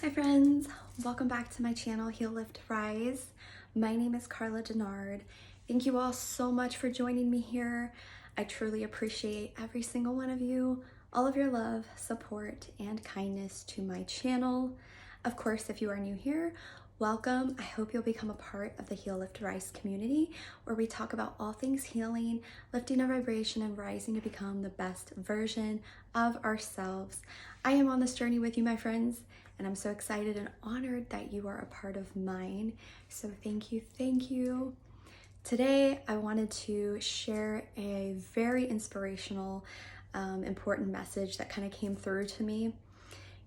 Hi friends, welcome back to my channel, Heal, Lift, Rise. My name is Karla. Thank you all so much for joining me here. I truly appreciate every single one of you, all of your love, support, and kindness to my channel. Of course, if you are new here, welcome. I hope you'll become a part of the Heal, Lift, Rise community where we talk about all things healing, lifting our vibration, and rising to become the best version of ourselves. I am on this journey with you, my friends, and I'm so excited and honored that you are a part of mine. So thank you, thank you. Today, I wanted to share a very inspirational, important message that kind of came through to me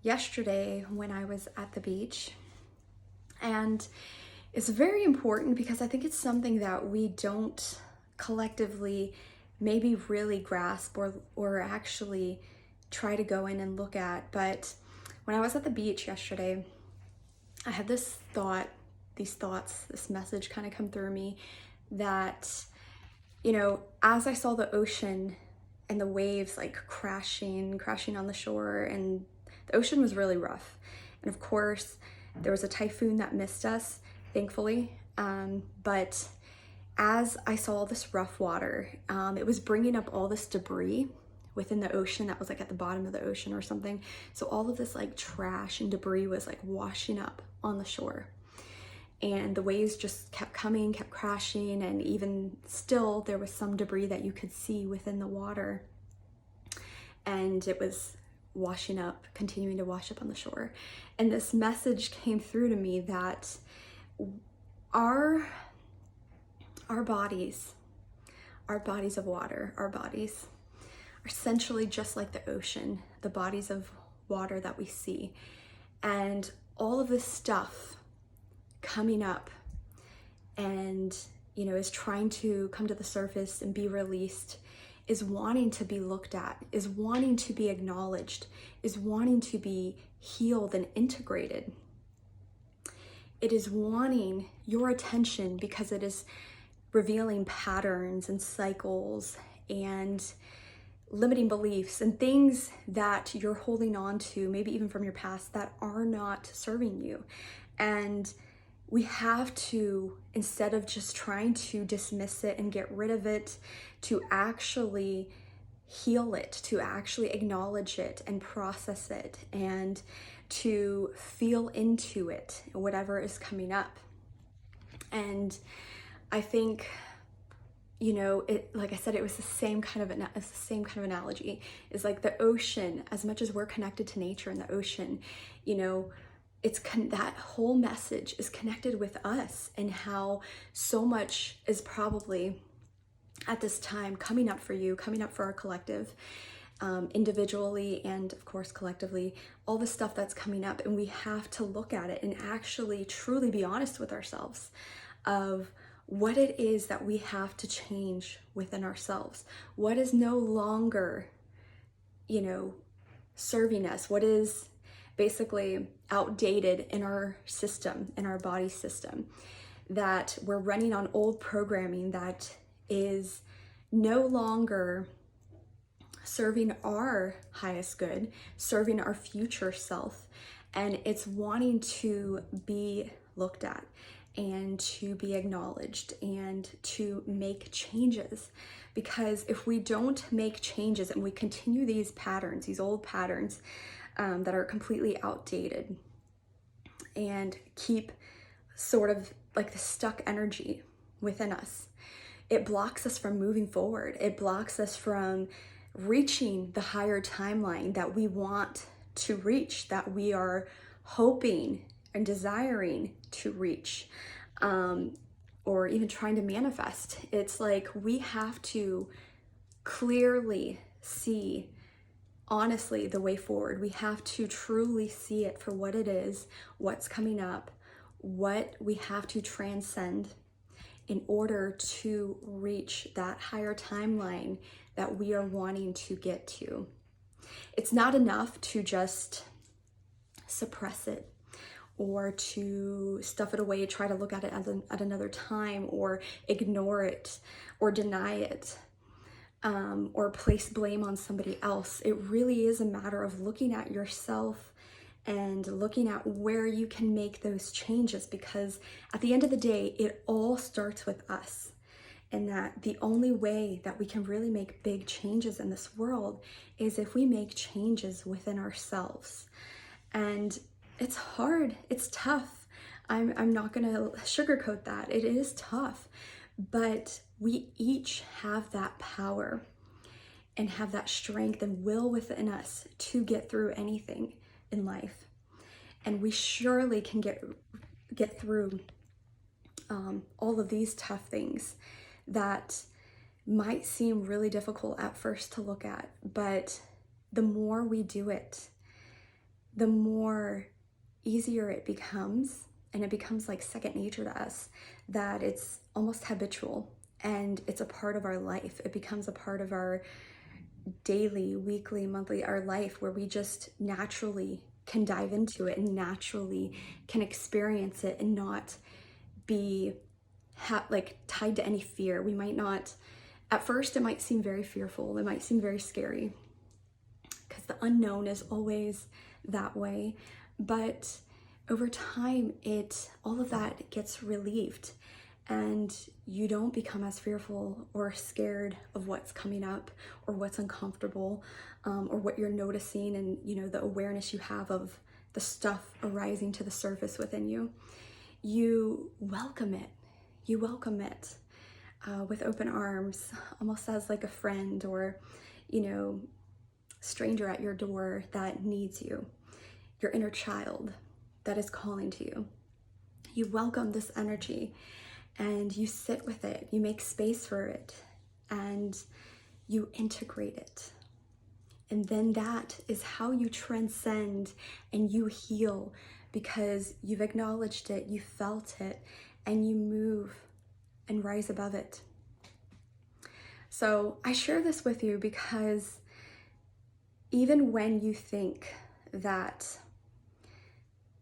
yesterday when I was at the beach. And it's very important because I think it's something that we don't collectively maybe really grasp or actually try to go in and look at. But when I was at the beach yesterday, I had this message kind of come through me that, as I saw the ocean and the waves like crashing on the shore, and the ocean was really rough. And of course, there was a typhoon that missed us, thankfully. But as I saw this rough water, it was bringing up all this debris within the ocean that was like at the bottom of the ocean or something. So all of this like trash and debris was like washing up on the shore. And the waves just kept coming, kept crashing, and even still there was some debris that you could see within the water. And it was washing up, continuing to wash up on the shore. And this message came through to me that our bodies of water, our bodies are essentially just like the ocean, the bodies of water that we see. And all of this stuff coming up and, is trying to come to the surface and be released, is wanting to be looked at, is wanting to be acknowledged, is wanting to be healed and integrated. It is wanting your attention because it is revealing patterns and cycles and limiting beliefs and things that you're holding on to, maybe even from your past, that are not serving you. And we have to, instead of just trying to dismiss it and get rid of it, to actually heal it, to actually acknowledge it and process it, and to feel into it, whatever is coming up. And I think, like I said, it was the same kind of analogy. It's like the ocean, as much as we're connected to nature and the ocean, that whole message is connected with us, and how so much is probably at this time coming up for you, coming up for our collective, individually and of course collectively, all the stuff that's coming up. And we have to look at it and actually truly be honest with ourselves of what it is that we have to change within ourselves. What is no longer, serving us? What is basically outdated in our system, in our body system, that we're running on old programming that is no longer serving our highest good, serving our future self. And it's wanting to be looked at and to be acknowledged and to make changes. Because if we don't make changes and we continue these patterns, these old patterns that are completely outdated, and keep sort of like the stuck energy within us, it blocks us from moving forward. It blocks us from reaching the higher timeline that we want to reach, that we are hoping and desiring to reach, or even trying to manifest. It's like we have to clearly see, honestly, the way forward. We have to truly see it for what it is, what's coming up, what we have to transcend in order to reach that higher timeline that we are wanting to get to. It's not enough to just suppress it or to stuff it away, try to look at it at another time, or ignore it or deny it, or place blame on somebody else. It really is a matter of looking at yourself and looking at where you can make those changes, because at the end of the day, it all starts with us. And that the only way that we can really make big changes in this world is if we make changes within ourselves. And it's hard, it's tough. I'm not gonna sugarcoat that. It is tough, but we each have that power and have that strength and will within us to get through anything in life. And we surely can get through all of these tough things that might seem really difficult at first to look at, but the more we do it, the more easier it becomes, and it becomes like second nature to us, that it's almost habitual and it's a part of our life. It becomes a part of our daily, weekly, monthly, our life, where we just naturally can dive into it and naturally can experience it and not be like tied to any fear. We might not, at first it might seem very fearful, it might seem very scary, because the unknown is always that way. But over time, all of that gets relieved, and you don't become as fearful or scared of what's coming up or what's uncomfortable, or what you're noticing, and the awareness you have of the stuff arising to the surface within you. You welcome it. You welcome it with open arms, almost as like a friend or, stranger at your door that needs you, your inner child that is calling to you. You welcome this energy and you sit with it, you make space for it, and you integrate it. And then that is how you transcend and you heal, because you've acknowledged it, you felt it, and you move and rise above it. So I share this with you because even when you think that,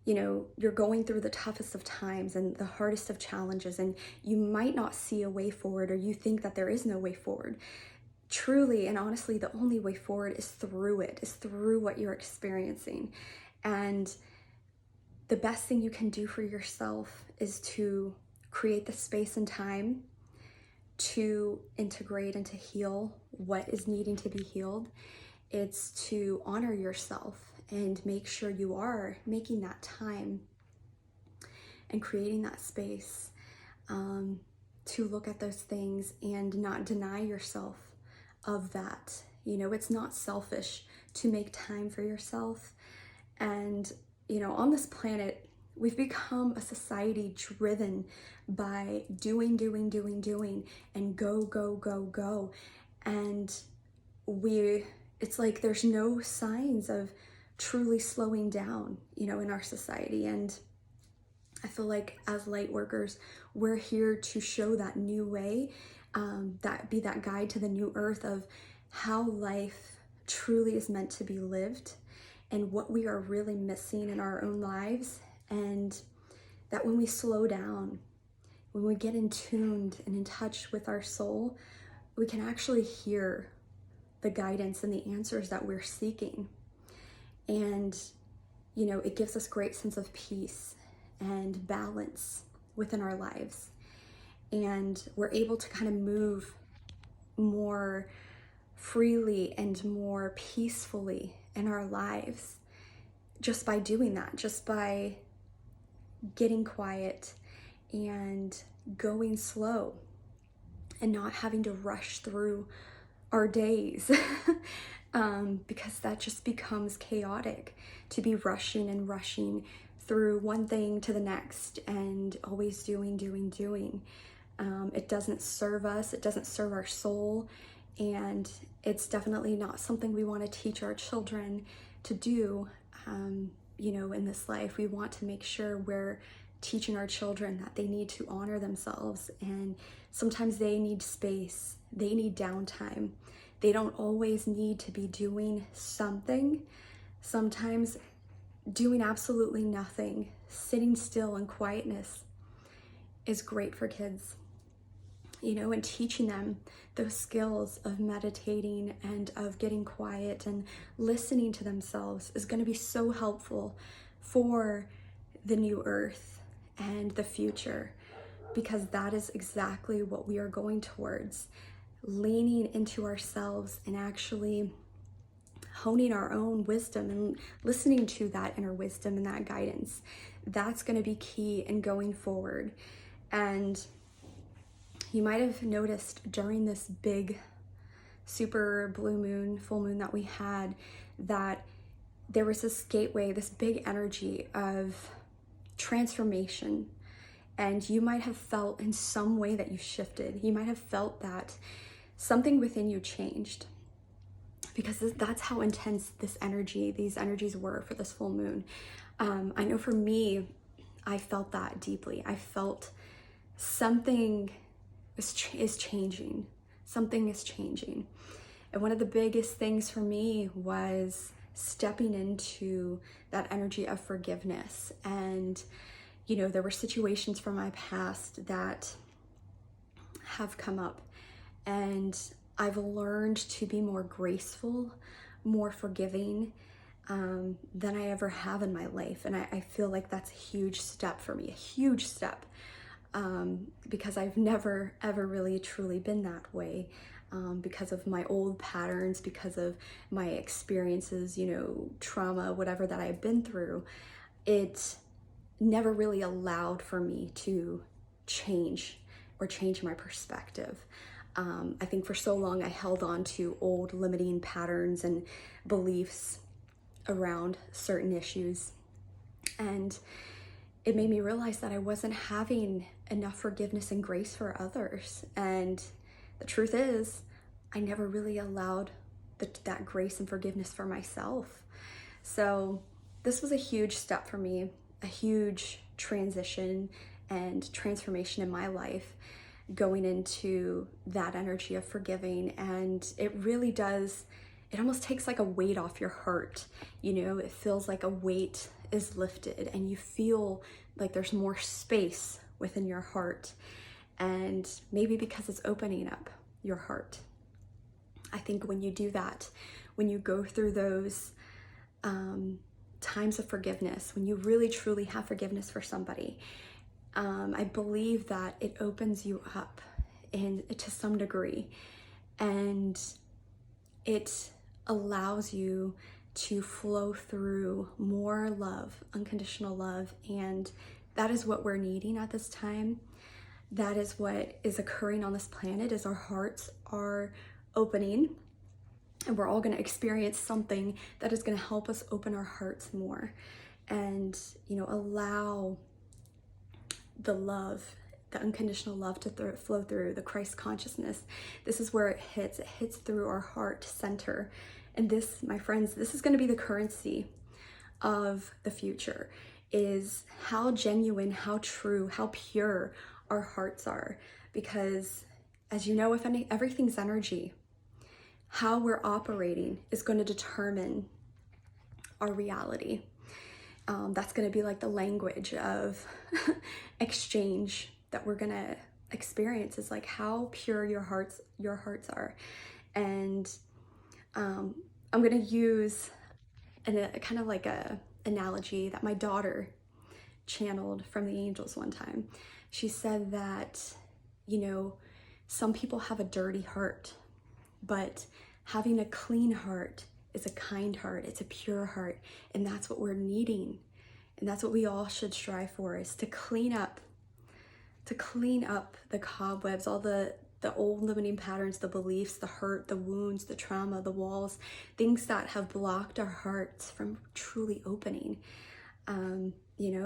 you're going through the toughest of times and the hardest of challenges, and you might not see a way forward, or you think that there is no way forward, truly and honestly, the only way forward is through it, is through what you're experiencing. And the best thing you can do for yourself is to create the space and time to integrate and to heal what is needing to be healed. It's to honor yourself and make sure you are making that time and creating that space to look at those things and not deny yourself of that. It's not selfish to make time for yourself. And, on this planet, we've become a society driven by doing, and go. And it's like there's no signs of truly slowing down, in our society. And I feel like as light workers, we're here to show that new way, be that guide to the new earth of how life truly is meant to be lived and what we are really missing in our own lives. And that when we slow down, when we get in tuned and in touch with our soul, we can actually hear the guidance and the answers that we're seeking. And, it gives us great sense of peace and balance within our lives. And we're able to kind of move more freely and more peacefully in our lives just by doing that, just by getting quiet and going slow and not having to rush through our days because that just becomes chaotic to be rushing through one thing to the next and always doing. It doesn't serve us, it doesn't serve our soul, and it's definitely not something we want to teach our children to do. In this life, we want to make sure we're teaching our children that they need to honor themselves, and sometimes they need space, they need downtime. They don't always need to be doing something. Sometimes doing absolutely nothing, sitting still in quietness is great for kids. and teaching them those skills of meditating and of getting quiet and listening to themselves is going to be so helpful for the new earth and the future, because that is exactly what we are going towards. Leaning into ourselves and actually honing our own wisdom and listening to that inner wisdom and that guidance. That's going to be key in going forward. And you might have noticed during this big super blue moon, full moon that we had, that there was this gateway, this big energy of transformation. And you might have felt in some way that you shifted. You might have felt that something within you changed, because that's how intense these energies were for this full moon. I know for me, I felt that deeply. I felt something is changing. Something is changing. And one of the biggest things for me was stepping into that energy of forgiveness. And, there were situations from my past that have come up, and I've learned to be more graceful, more forgiving than I ever have in my life. And I feel like that's a huge step for me, a huge step, because I've never, ever really truly been that way, because of my old patterns, because of my experiences, trauma, whatever that I've been through. It never really allowed for me to change my perspective. I think for so long I held on to old limiting patterns and beliefs around certain issues. And it made me realize that I wasn't having enough forgiveness and grace for others. And the truth is, I never really allowed that grace and forgiveness for myself. So this was a huge step for me, a huge transition and transformation in my life, going into that energy of forgiving. And it really does, it almost takes like a weight off your heart. It feels like a weight is lifted and you feel like there's more space within your heart. And maybe because it's opening up your heart. I think when you do that, when you go through those times of forgiveness, when you really truly have forgiveness for somebody, I believe that it opens you up to some degree, and it allows you to flow through more love, unconditional love. And that is what we're needing at this time. That is what is occurring on this planet, is our hearts are opening, and we're all going to experience something that is going to help us open our hearts more and, allow the love, the unconditional love to flow through, the Christ consciousness. This is where it hits through our heart center. And this, my friends, this is going to be the currency of the future, is how genuine, how true, how pure our hearts are. Because as you know, everything's energy, how we're operating is going to determine our reality. That's going to be like the language of exchange that we're going to experience, is like how pure your hearts are. And I'm going to use a kind of like a analogy that my daughter channeled from the angels one time. She said that, some people have a dirty heart, but having a clean heart is a kind heart, it's a pure heart, and that's what we're needing. And that's what we all should strive for, is to clean up the cobwebs, all the old limiting patterns, the beliefs, the hurt, the wounds, the trauma, the walls, things that have blocked our hearts from truly opening.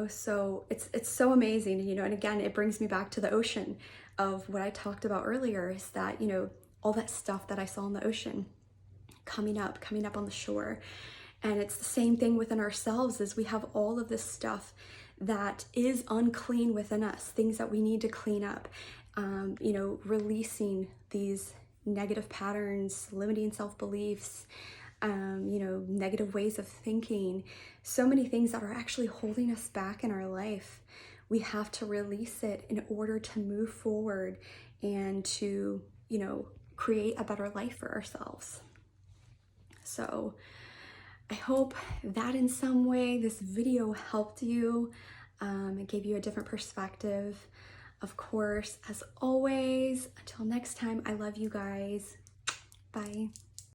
So it's so amazing, and again, it brings me back to the ocean of what I talked about earlier, is that, all that stuff that I saw in the ocean coming up on the shore. And it's the same thing within ourselves, is we have all of this stuff that is unclean within us, things that we need to clean up, releasing these negative patterns, limiting self-beliefs, negative ways of thinking, so many things that are actually holding us back in our life. We have to release it in order to move forward and to, you know, create a better life for ourselves. So I hope that in some way this video helped you. It gave you a different perspective. Of course, as always, until next time, I love you guys. Bye.